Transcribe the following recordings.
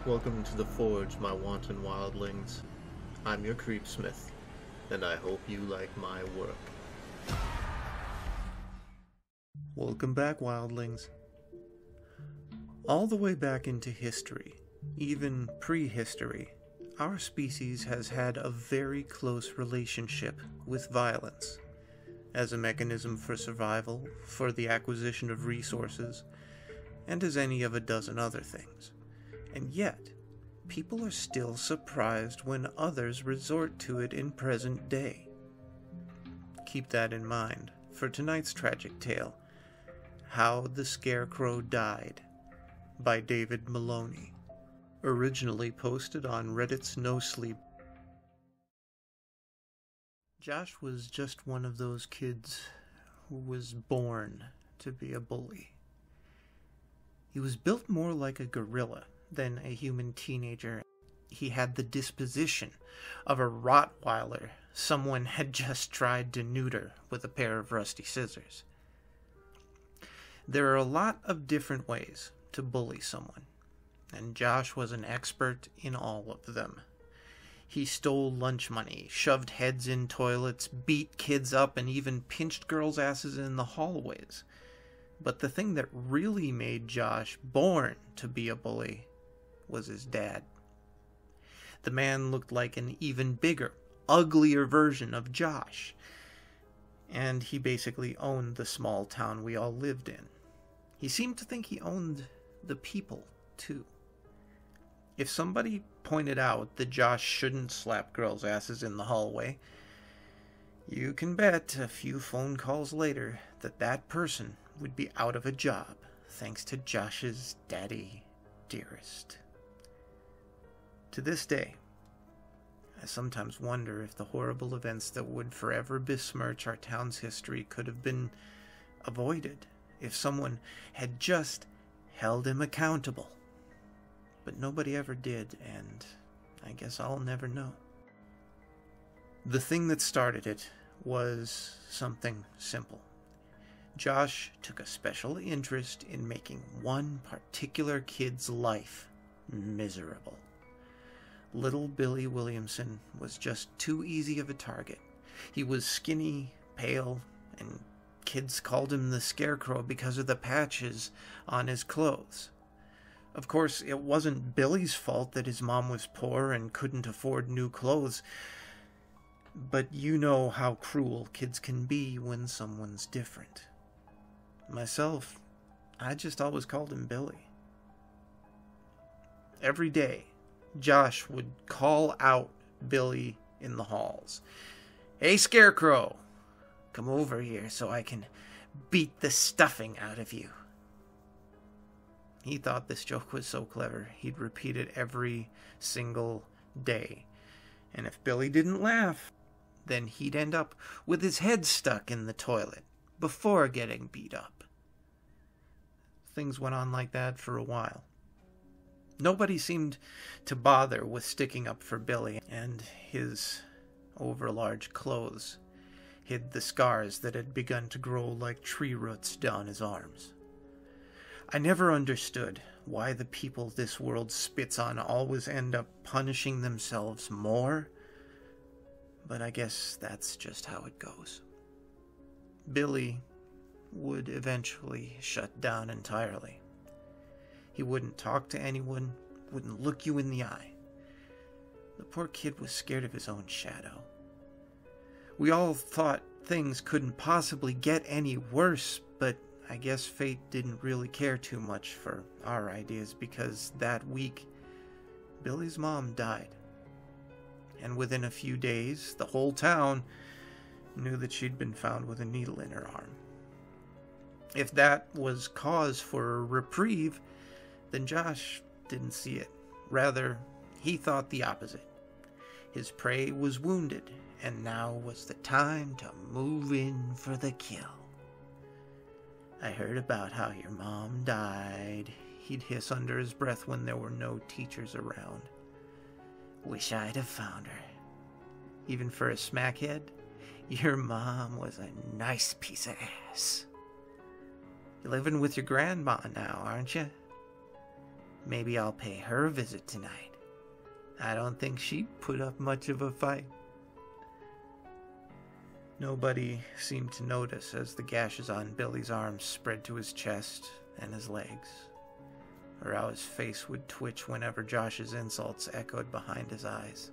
Welcome to the Forge, my wanton wildlings. I'm your creepsmith, and I hope you like my work. Welcome back, wildlings. All the way back into history, even prehistory, our species has had a very close relationship with violence. As a mechanism for survival, for the acquisition of resources, and as any of a dozen other things. And yet, people are still surprised when others resort to it in present day. Keep that in mind for tonight's tragic tale, How the Scarecrow Died, by David Maloney, originally posted on Reddit's No Sleep. Josh was just one of those kids who was born to be a bully. He was built more like a gorilla than a human teenager. He had the disposition of a Rottweiler someone had just tried to neuter with a pair of rusty scissors. There are a lot of different ways to bully someone, and Josh was an expert in all of them. He stole lunch money, shoved heads in toilets, beat kids up, and even pinched girls' asses in the hallways. But the thing that really made Josh born to be a bully was his dad. The man looked like an even bigger, uglier version of Josh, and he basically owned the small town we all lived in. He seemed to think he owned the people, too. If somebody pointed out that Josh shouldn't slap girls' asses in the hallway, you can bet a few phone calls later that that person would be out of a job, thanks to Josh's daddy dearest. To this day, I sometimes wonder if the horrible events that would forever besmirch our town's history could have been avoided if someone had just held him accountable. But nobody ever did, and I guess I'll never know. The thing that started it was something simple. Josh took a special interest in making one particular kid's life miserable. Little Billy Williamson was just too easy of a target. He was skinny, pale, and kids called him the Scarecrow because of the patches on his clothes. Of course, it wasn't Billy's fault that his mom was poor and couldn't afford new clothes, but you know how cruel kids can be when someone's different. Myself, I just always called him Billy. Every day, Josh would call out Billy in the halls. "Hey, Scarecrow, come over here so I can beat the stuffing out of you." He thought this joke was so clever, he'd repeat it every single day. And if Billy didn't laugh, then he'd end up with his head stuck in the toilet before getting beat up. Things went on like that for a while. Nobody seemed to bother with sticking up for Billy, and his overlarge clothes hid the scars that had begun to grow like tree roots down his arms. I never understood why the people this world spits on always end up punishing themselves more, but I guess that's just how it goes. Billy would eventually shut down entirely. He wouldn't talk to anyone, wouldn't look you in the eye. The poor kid was scared of his own shadow. We all thought things couldn't possibly get any worse, but I guess fate didn't really care too much for our ideas because that week, Billy's mom died. And within a few days, the whole town knew that she'd been found with a needle in her arm. If that was cause for a reprieve, then Josh didn't see it. Rather, he thought the opposite. His prey was wounded, and now was the time to move in for the kill. "I heard about how your mom died," he'd hiss under his breath when there were no teachers around. "Wish I'd have found her. Even for a smackhead, your mom was a nice piece of ass. You're living with your grandma now, aren't you? Maybe I'll pay her a visit tonight. I don't think she'd put up much of a fight. Nobody seemed to notice as the gashes on Billy's arms spread to his chest and his legs, or how his face would twitch whenever Josh's insults echoed behind his eyes.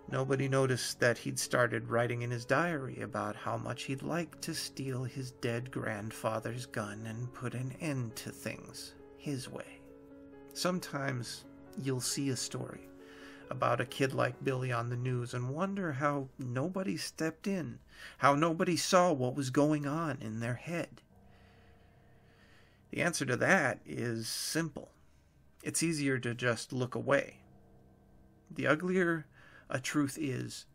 Nobody noticed that he'd started writing in his diary about how much he'd like to steal his dead grandfather's gun and put an end to things his way. Sometimes you'll see a story about a kid like Billy on the news and wonder how nobody stepped in, how nobody saw what was going on in their head. The answer to that is simple. It's easier to just look away. The uglier a truth is,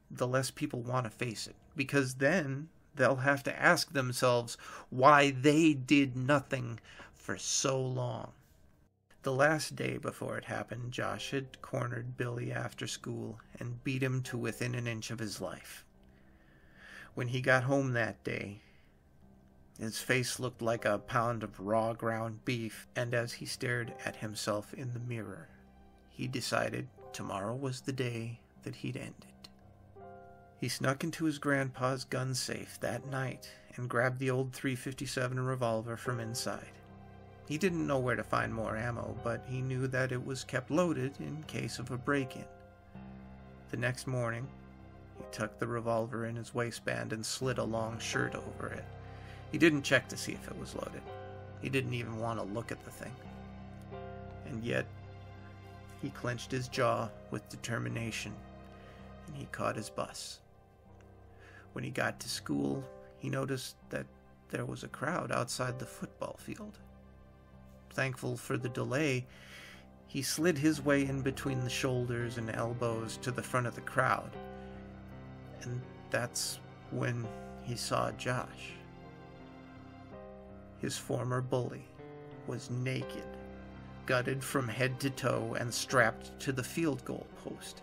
the less people want to face it, because then they'll have to ask themselves why they did nothing for so long. The last day before it happened, Josh had cornered Billy after school and beat him to within an inch of his life. When he got home that day, his face looked like a pound of raw ground beef, and as he stared at himself in the mirror, he decided tomorrow was the day that he'd end it. He snuck into his grandpa's gun safe that night and grabbed the old .357 revolver from inside. He didn't know where to find more ammo, but he knew that it was kept loaded in case of a break-in. The next morning, he tucked the revolver in his waistband and slid a long shirt over it. He didn't check to see if it was loaded. He didn't even want to look at the thing. And yet, he clenched his jaw with determination, and he caught his bus. When he got to school, he noticed that there was a crowd outside the football field. Thankful for the delay, he slid his way in between the shoulders and elbows to the front of the crowd. And that's when he saw Josh. His former bully was naked, gutted from head to toe and strapped to the field goal post,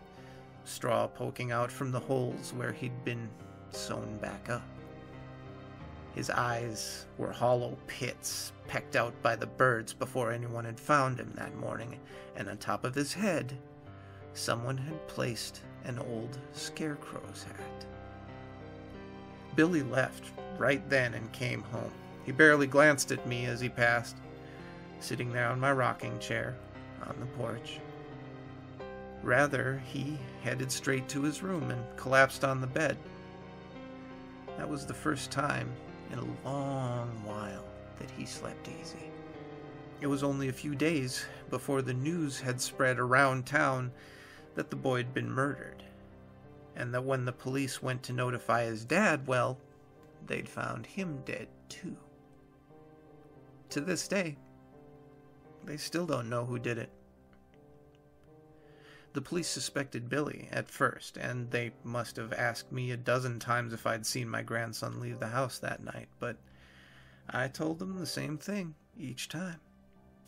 straw poking out from the holes where he'd been sewn back up. His eyes were hollow pits pecked out by the birds before anyone had found him that morning, and on top of his head, someone had placed an old Scarecrow's hat. Billy left right then and came home. He barely glanced at me as he passed, sitting there on my rocking chair on the porch. Rather, he headed straight to his room and collapsed on the bed. That was the first time in a long while that he slept easy. It was only a few days before the news had spread around town that the boy had been murdered, and that when the police went to notify his dad, well, they'd found him dead too. To this day, they still don't know who did it. The police suspected Billy at first, and they must have asked me a dozen times if I'd seen my grandson leave the house that night, but I told them the same thing each time.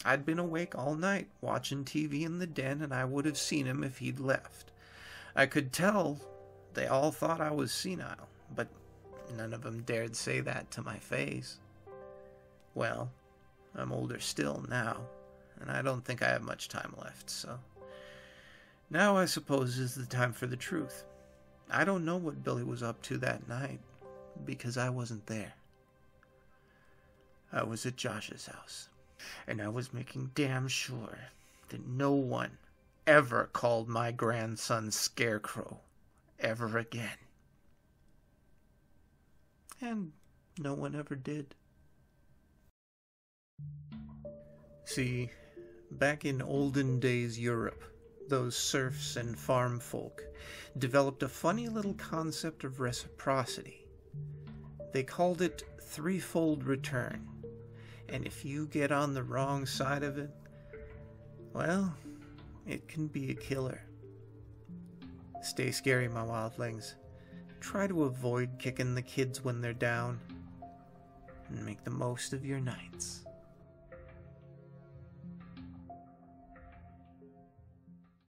I'd been awake all night, watching TV in the den, and I would have seen him if he'd left. I could tell they all thought I was senile, but none of them dared say that to my face. Well, I'm older still now, and I don't think I have much time left, so now I suppose is the time for the truth. I don't know what Billy was up to that night, because I wasn't there. I was at Josh's house, and I was making damn sure that no one ever called my grandson Scarecrow ever again. And no one ever did. See, back in olden days Europe, those serfs and farm folk developed a funny little concept of reciprocity. They called it threefold return, and if you get on the wrong side of it, well, it can be a killer. Stay scary, my wildlings. Try to avoid kicking the kids when they're down, and make the most of your nights.